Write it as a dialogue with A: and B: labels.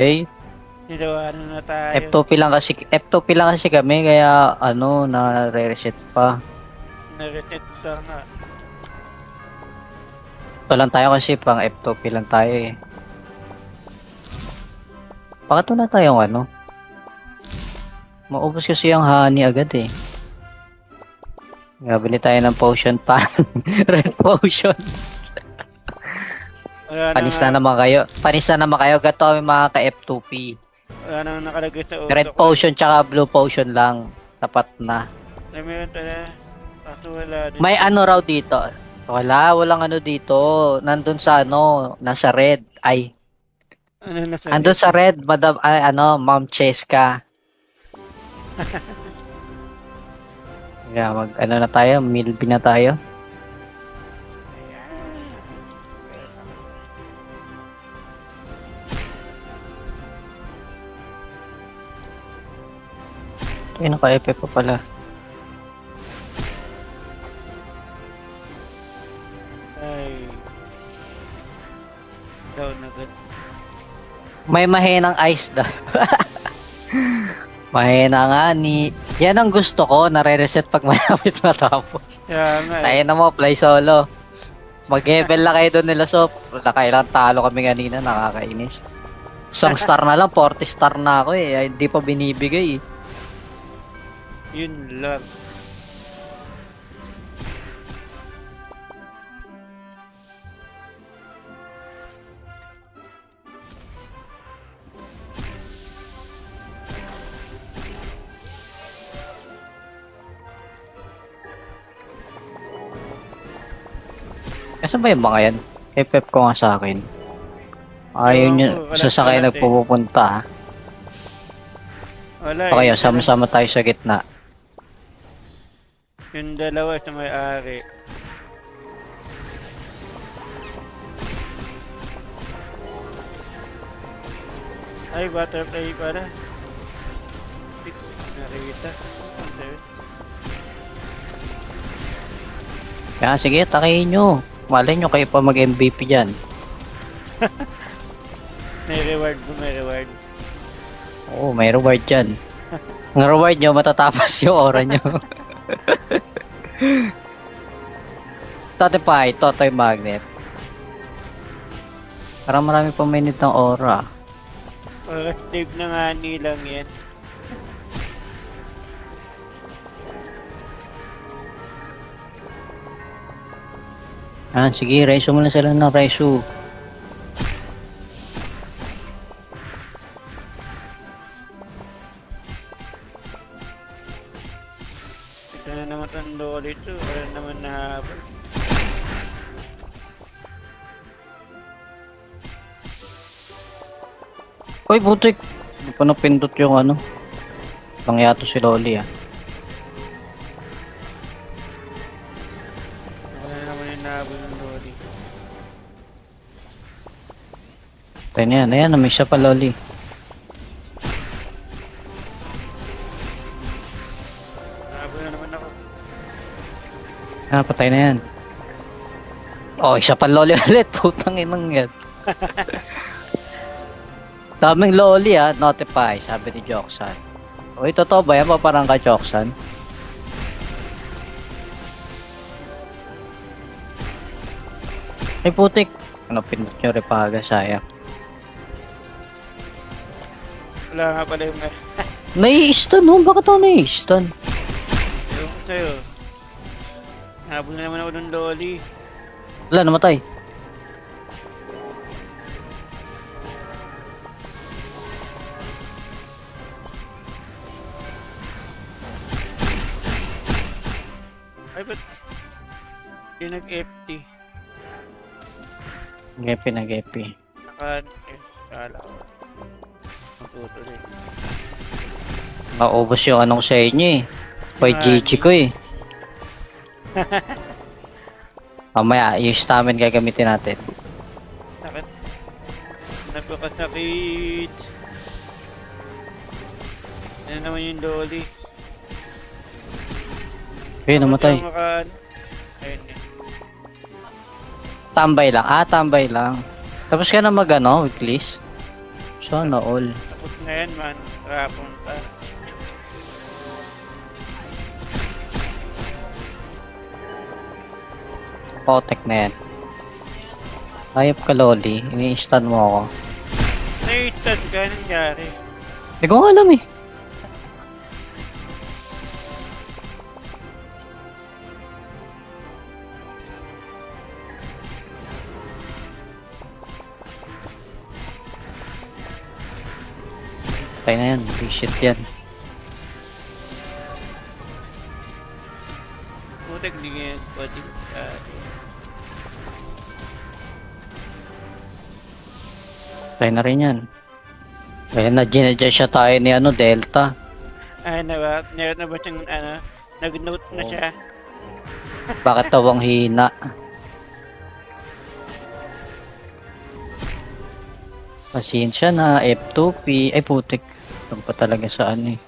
A: Okay?
B: Nilawanan na tayo.
A: F2P lang kasi kami kaya ano na-reset pa.
B: Nareset ka nga.
A: Ito lang tayo kasi pang F2P lang tayo eh. Bakit wala tayong ano? Maubos kasi yung honey agad eh. Gabili tayo ng potion pa. Red potion.
B: Wala na
A: Panis
B: nga.
A: na naman kayo. Panis na naman kayo. Gato kami mga ka F2P.
B: Wala na nakalagay sa utak
A: Red
B: ko.
A: potion tsaka blue potion lang. Tapat na.
B: Na meron talaga. Kaso wala din.
A: May ano raw dito. Walang ano dito. Nandun sa ano, nasa red. Ay,
B: Ano na sa
A: andun sa red, madam, ay, ano, Ma'am Cheska. Kaya ano na tayo, Milby na tayo. Ay, naka-FF pa pala.
B: Ay. Down agad.
A: May mahinang ice daw. Mahina nga ni... Yan ang gusto ko, nare-reset pag malapit matapos.
B: Kaya nga
A: Tayo
B: eh.
A: na mo, play solo. Mag-level na kayo doon nila, Sop. Wala kailang talo kami kanina, nakakainis. Isang star na lang, 40 star na ako eh. Ay, hindi pa binibigay eh.
B: Yun lang.
A: Kasi ba yung mga yan? FF ko nga sa akin. Ayun
B: Ewan
A: yun,
B: ko, wala
A: sasakay
B: sulat eh.
A: nagpupunta ha.
B: Wala
A: O kaya,
B: eh.
A: sama-sama tayo sa gitna.
B: Yung dalawa sa may-ari. Ay, butterfly pala. Nakita. Okay.
A: Kaya sige, takihin nyo. Malay nyo kayo pa mag-MVP dyan.
B: May reward po, may reward.
A: Oo, may reward dyan. Ang reward nyo, matatapos yung aura nyo. Totoy magnet. Parang marami pa minute ng aura.
B: Oras save na nga nilang yan.
A: Ah, sige, reso muna sila ng reso.
B: Ito na naman tando ulit to. Wala naman nahabol.
A: Uy, butik. Hindi pa napindot yung ano. Pangyato si Loli ah.
B: Wala naman yung nahabol ng Loli.
A: Tayo na yan. Ayan, may isa pa Loli.
B: Nahabol na naman ako.
A: Ah, patay na yan. Oh, isa pa Loli ulit. Putang inang yan. Daming Loli ah. Notify, sabi ni Joksan. Uy, totoo ba yan? Parang ka Joksan. Ay, putik. Ano, pindot nyo repaga, sayang.
B: Wala nga pala yung
A: Nai-stun, no? Bakit ako nai-stun?
B: ewan ko sa'yo. Nahabol na naman ako ng Loli.
A: Wala, namatay.
B: Ay, ba't yung nag-FT?
A: Gepi na gepi.
B: Kala ko. Matutuloy.
A: Maubos yung anong sa inyo eh. Pwede GG ko eh. Mamaya, yung stamina gagamitin natin.
B: Sakit. Napakasakit. Ano naman yung Loli?
A: Ayun, namatay.
B: Ayun eh.
A: Tambay lang. Ah, tambay lang. Tapos ka na mag ano, weeklies? Sana all.
B: Tapos na yan man. Rapon pa.
A: Potek na yan. Ayop ka, Loli. Ini-stun mo ako.
B: Na-stun ka, nangyari.
A: Hindi ko nga alam eh. Patay na yan. Big shit yan.
B: Putek, hindi nga yan. Putek.
A: Patay na rin yan. Kaya na ginadjust siya tayo ni ano, Delta.
B: Ay, na ba siyang, nag-note na siya.
A: Bakit daw ang hina? Pasensya na, F2P. Ay putik. Ito pa talaga sa ano eh.